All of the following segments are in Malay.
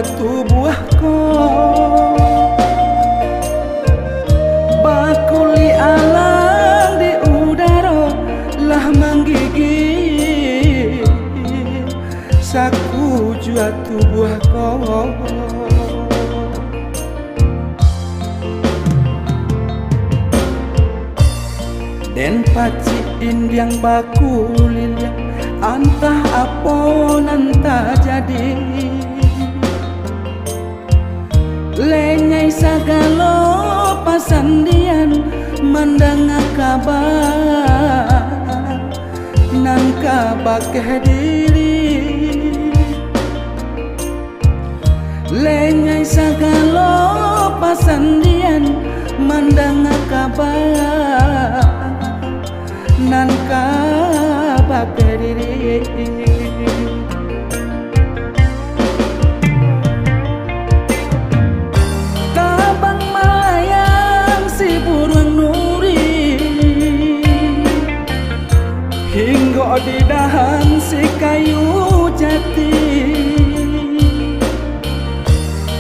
tubuhku bakuli alang di udara lah menggigit saku jua tubuhku. Den paci indiang baku liliang antah apa nanta jadi lenyai sagalo pasandian mandanga kabar nangka bakeh diri lenyai sagalo pasandian mandanga kabar nangka bakeh diri. Tabang melayang si burung nuri hingga di dahan si kayu jati.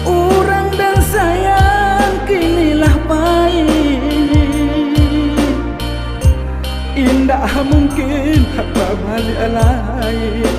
Urang dan sayang kinilah pahit, indah mungkin apa balik lain.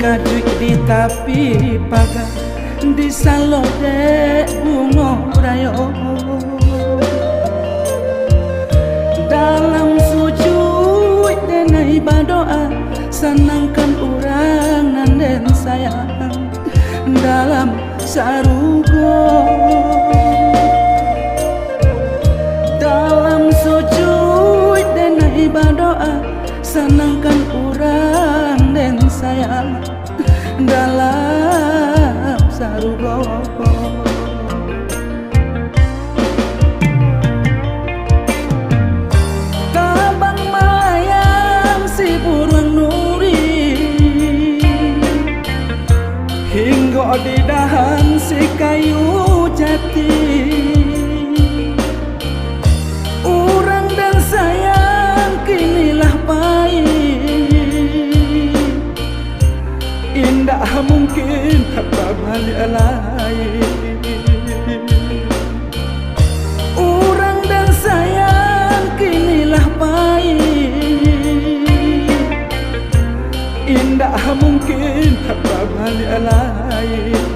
Kaduik di tapi pagar di salode bunga rayo dalam sujud dan ibadah senangkan orang dan sayang dalam sarugo dalam sujud dan ibadah senangkan orang dan sayang dalam sarugo. Tabang melayang si burung nuri hingga di dahan si kayu jati. Urang dan sayang kinilah pahit, indah mungkin apa balik lain. Urang dan sayang kinilah pahit, indah mungkin apa balik lain.